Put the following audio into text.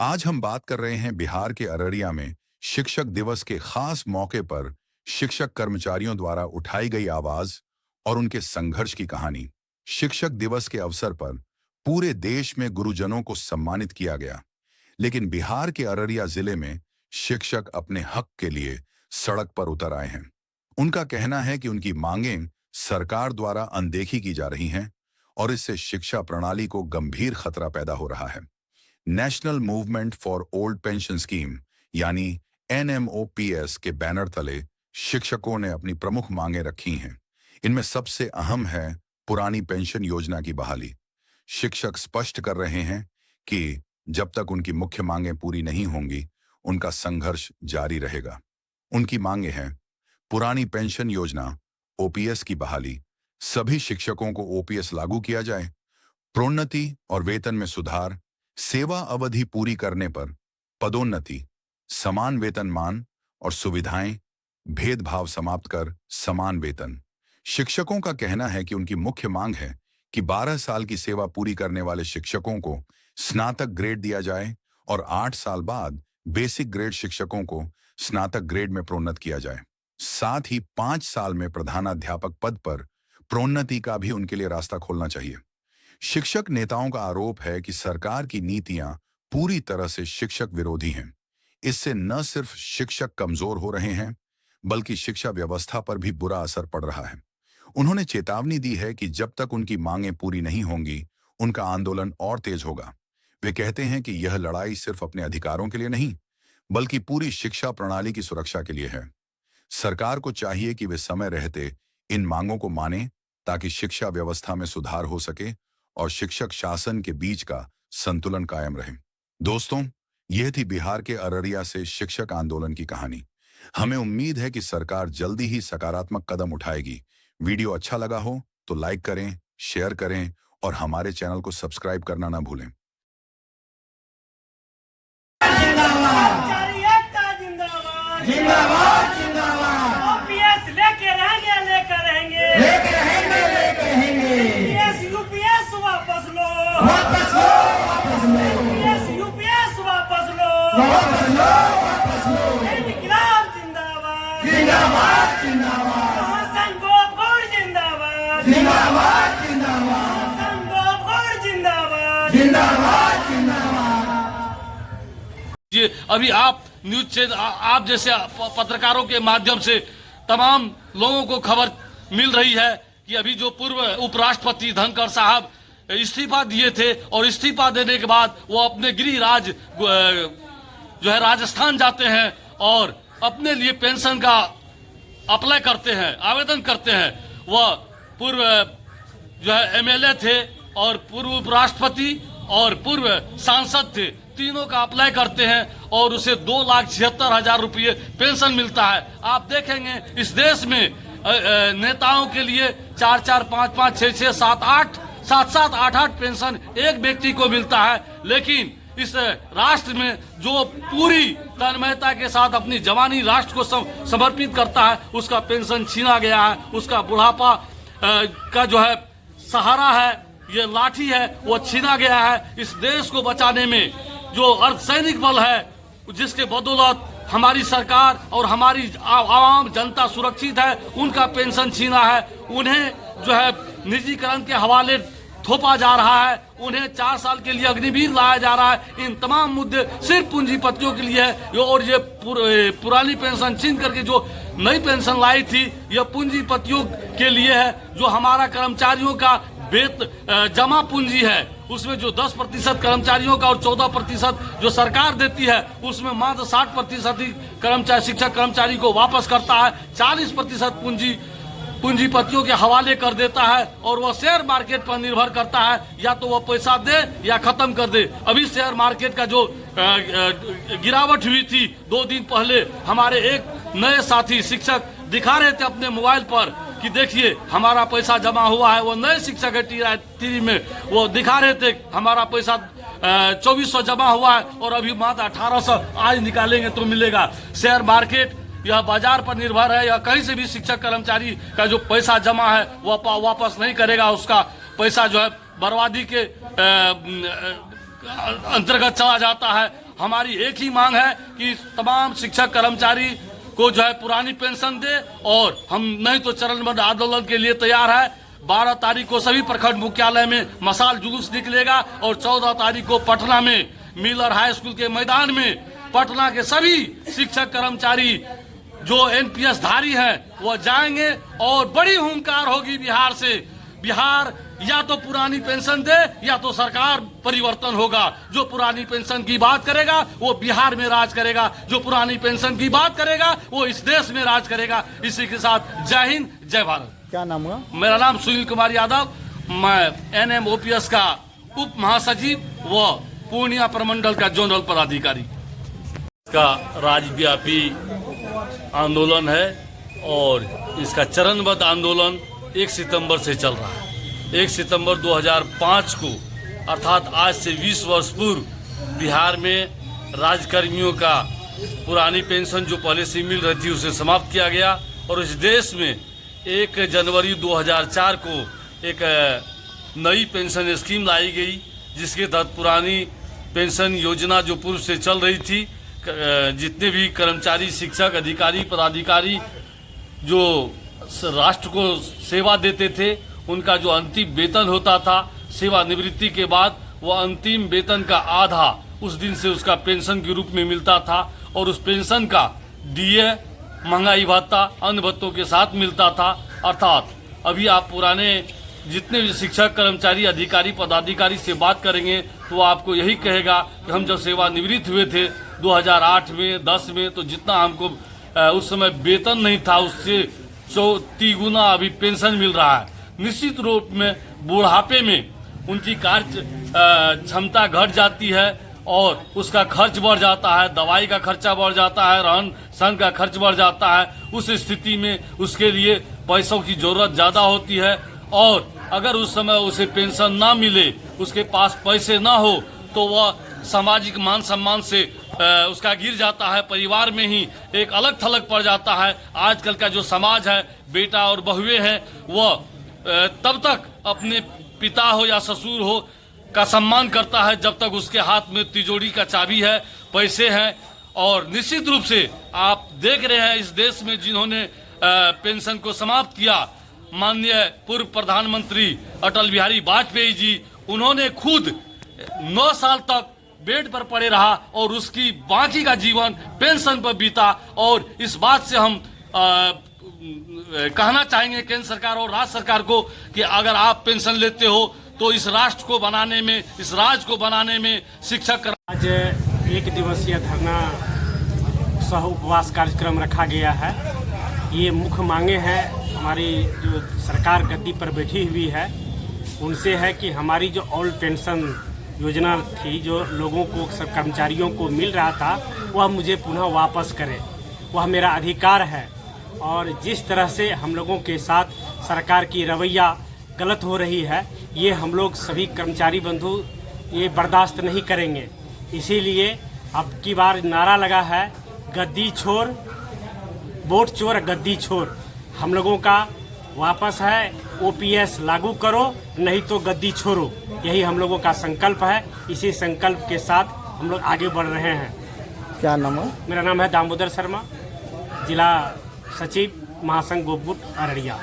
आज हम बात कर रहे हैं बिहार के अररिया में शिक्षक दिवस के खास मौके पर शिक्षक कर्मचारियों द्वारा उठाई गई आवाज और उनके संघर्ष की कहानी। शिक्षक दिवस के अवसर पर पूरे देश में गुरुजनों को सम्मानित किया गया, लेकिन बिहार के अररिया जिले में शिक्षक अपने हक के लिए सड़क पर उतर आए हैं। उनका कहना है कि उनकी मांगें सरकार द्वारा अनदेखी की जा रही हैं और इससे शिक्षा प्रणाली को गंभीर खतरा पैदा हो रहा है। National movement for old pension scheme यानी NMOPS के बैनर तले शिक्षकों ने अपनी प्रमुख मांगें रखी हैं। इनमें सबसे अहम है पुरानी पेंशन योजना की बहाली। शिक्षक स्पष्ट कर रहे हैं कि जब तक उनकी मुख्य मांगें पूरी नहीं होंगी, उनका संघर्ष जारी रहेगा। उनकी मांगें हैं पुरानी पेंशन योजना OPS की बहाली, सभी शिक्षकों को OPS लागू किया जाए, प्रोन्नति और वेतन में सुधार, सेवा अवधि पूरी करने पर पदोन्नति, समान वेतनमान और सुविधाएं, भेदभाव समाप्त कर समान वेतन। शिक्षकों का कहना है कि उनकी मुख्य मांग है कि 12 साल की सेवा पूरी करने वाले शिक्षकों को स्नातक ग्रेड दिया जाए और 8 साल बाद बेसिक ग्रेड शिक्षकों को स्नातक ग्रेड में प्रोन्नत किया जाए। साथ ही 5 साल में प्रधानाध्यापक पद पर प्रोन्नति का भी उनके लिए रास्ता खोलना चाहिए। शिक्षक नेताओं का आरोप है कि सरकार की नीतियां पूरी तरह से शिक्षक विरोधी हैं। इससे न सिर्फ शिक्षक कमजोर हो रहे हैं, बल्कि शिक्षा व्यवस्था पर भी बुरा असर पड़ रहा है। उन्होंने चेतावनी दी है कि जब तक उनकी मांगें पूरी नहीं होंगी, उनका आंदोलन और तेज होगा। वे कहते हैं कि यह लड़ाई सिर्फ अपने अधिकारों के लिए नहीं, बल्कि पूरी शिक्षा प्रणाली की सुरक्षा के लिए है। सरकार को चाहिए कि वे समय रहते इन मांगों को माने ताकि शिक्षा व्यवस्था में सुधार हो सके और शिक्षक शासन के बीच का संतुलन कायम रहे। दोस्तों, यह थी बिहार के अररिया से शिक्षक आंदोलन की कहानी। हमें उम्मीद है कि सरकार जल्दी ही सकारात्मक कदम उठाएगी। वीडियो अच्छा लगा हो तो लाइक करें, शेयर करें और हमारे चैनल को सब्सक्राइब करना ना भूलें। जिंदाबाद जिंदाबाद OPS लेके रहेंगे OPS UPS वापस लो UPS वापस लो इनकलाब जिंदाबाद हसन गोपगौड़ जिंदाबाद हसन गोपगौड़ जिंदाबाद ये अभी आप न्यूज चैनल आप जैसे पत्रकारों के माध्यम से तमाम लोगों को खबर मिल रही है कि अभी जो पूर्व उपराष्ट्रपति धनखड़ साहब इस्तीफा दिए थे और इस्तीफा देने के बाद वो अपने गृह राज्य जो है राजस्थान जाते हैं और अपने लिए पेंशन का अप्लाई करते हैं, आवेदन करते हैं। वह पूर्व जो है MLA थे और पूर्व उपराष्ट्रपति और पूर्व सांसद थे, तीनों का अप्लाई करते हैं और उसे 2,76,000 रुपये पेंशन मिलता है। आप देखेंगे इस देश में नेताओं के लिए 4-4, 5-5, 6-6, 7-8, 7-7, 8-8 पेंशन एक व्यक्ति को मिलता है, लेकिन इस राष्ट्र में जो पूरी तन्मयता के साथ अपनी जवानी राष्ट्र को समर्पित करता है, उसका पेंशन छीना गया है। उसका बुढ़ापा का जो है सहारा है, ये लाठी है, वो छीना गया है। इस देश को बचाने में जो अर्धसैनिक बल है, जिसके बदौलत हमारी सरकार और हमारी आवाम जनता सुरक्षित है, उनका पेंशन छीना है। उन्हें जो है निजीकरण के हवाले थोपा जा रहा है, उन्हें 4 साल के लिए अग्निवीर लाया जा रहा है। इन तमाम मुद्दे सिर्फ पूंजीपतियों के लिए है और ये पुरानी पेंशन छीन करके जो नई पेंशन लाई थी, यह पूंजीपतियों के लिए है। जो हमारा कर्मचारियों का जमा पूंजी है, उसमें जो 10% कर्मचारियों का और 14% जो सरकार देती है, उसमें मात्र 60% ही शिक्षक कर्मचारी को वापस करता है। 40% पूंजीपतियों के हवाले कर देता है और वह शेयर मार्केट पर निर्भर करता है, या तो वह पैसा दे या खत्म कर दे। अभी शेयर मार्केट का जो गिरावट हुई थी 2 दिन पहले, हमारे एक नए साथी शिक्षक दिखा रहे थे अपने मोबाइल पर कि देखिए हमारा पैसा जमा हुआ है। वो नए शिक्षक है टीवी में, वो दिखा रहे थे हमारा पैसा 2400 जमा हुआ है और अभी मात्र 1800 आज निकालेंगे तो मिलेगा। शेयर मार्केट यह बाजार पर निर्भर है, या कहीं से भी शिक्षक कर्मचारी का जो पैसा जमा है वह वापस नहीं करेगा। उसका पैसा जो है बर्बादी के अंतर्गत चला जाता है हमारी एक ही मांग है कि तमाम शिक्षक कर्मचारी को जो है पुरानी पेंशन दे, और हम नहीं तो चरणबद्ध आंदोलन के लिए तैयार है। 12 तारीख को सभी प्रखंड मुख्यालय में मशाल जुलूस निकलेगा और 14 तारीख को पटना में मिलर हाई स्कूल के मैदान में पटना के सभी शिक्षक कर्मचारी जो एनपीएस धारी हैं वो जाएंगे और बड़ी हुंकार होगी बिहार से। बिहार या तो पुरानी पेंशन दे या तो सरकार परिवर्तन होगा। जो पुरानी पेंशन की बात करेगा वो बिहार में राज करेगा, जो पुरानी पेंशन की बात करेगा वो इस देश में राज करेगा। इसी के साथ जय हिंद, जय भारत। क्या नाम हुआ? मेरा नाम सुनील कुमार यादव, मैं एनएमओपीएस का उप महासचिव व पूर्णिया प्रमंडल का जोनल पदाधिकारी। इसका राज्यव्यापी आंदोलन है और इसका चरणबद्ध आंदोलन 1 सितंबर से चल रहा है। 1 सितंबर 2005 को अर्थात आज से 20 वर्ष पूर्व बिहार में राजकर्मियों का पुरानी पेंशन जो पहले से मिल रही थी उसे समाप्त किया गया और इस देश में 1 जनवरी 2004 को एक नई पेंशन स्कीम लाई गई, जिसके तहत पुरानी पेंशन योजना जो पूर्व से चल रही थी, जितने भी कर्मचारी, शिक्षक, अधिकारी, पदाधिकारी जो राष्ट्र को सेवा देते थे उनका जो अंतिम वेतन होता था सेवानिवृत्ति के बाद, वो अंतिम वेतन का आधा उस दिन से उसका पेंशन के रूप में मिलता था और उस पेंशन का डीए, महंगाई भत्ता, अन्य भत्तों के साथ मिलता था। अर्थात अभी आप पुराने जितने भी शिक्षक, कर्मचारी, अधिकारी, पदाधिकारी से बात करेंगे तो आपको यही कहेगा कि हम जब सेवानिवृत्त हुए थे 2008 में 10 में, तो जितना हमको उस समय वेतन नहीं था उससे 34 गुना अभी पेंशन मिल रहा है। निश्चित रूप में बुढ़ापे में उनकी कार्य क्षमता घट जाती है और उसका खर्च बढ़ जाता है, दवाई का खर्चा बढ़ जाता है, रहन सहन का खर्च बढ़ जाता है। उस स्थिति में उसके लिए पैसों की जरूरत ज़्यादा होती है और अगर उस समय उसे पेंशन ना मिले, उसके पास पैसे ना हो, तो वह सामाजिक मान सम्मान से उसका गिर जाता है, परिवार में ही एक अलग थलग पड़ जाता है। आजकल का जो समाज है, बेटा और बहुएं हैं, वह तब तक अपने पिता हो या ससुर हो का सम्मान करता है जब तक उसके हाथ में तिजोरी का चाबी है, पैसे हैं। और निश्चित रूप से आप देख रहे हैं इस देश में जिन्होंने पेंशन को समाप्त किया, माननीय पूर्व प्रधानमंत्री अटल बिहारी वाजपेयी जी, उन्होंने खुद 9 साल तक बेड पर पड़े रहा और उसकी बाकी का जीवन पेंशन पर बीता। और इस बात से हम कहना चाहेंगे केंद्र सरकार और राज्य सरकार को कि अगर आप पेंशन लेते हो तो इस राष्ट्र को बनाने में, इस राज्य को बनाने में शिक्षक। आज 1 दिवसीय धरना सह उपवास कार्यक्रम रखा गया है। ये मुख्य मांगे हैं हमारी जो सरकार गद्दी पर बैठी हुई है उनसे है कि हमारी जो ओल्ड पेंशन योजना थी, जो लोगों को, सब कर्मचारियों को मिल रहा था, वह मुझे पुनः वापस करें। वह मेरा अधिकार है और जिस तरह से हम लोगों के साथ सरकार की रवैया गलत हो रही है, ये हम लोग सभी कर्मचारी बंधु ये बर्दाश्त नहीं करेंगे। इसीलिए अब की बार नारा लगा है, गद्दी छोड़, वोट चोर, गद्दी छोड़। हम लोगों का वापस है, ओपीएस लागू करो, नहीं तो गद्दी छोड़ो। यही हम लोगों का संकल्प है। इसी संकल्प के साथ हम लोग आगे बढ़ रहे हैं। क्या नाम है? मेरा नाम है दामोदर शर्मा, जिला सचिव महासंघ गोपगुट अररिया।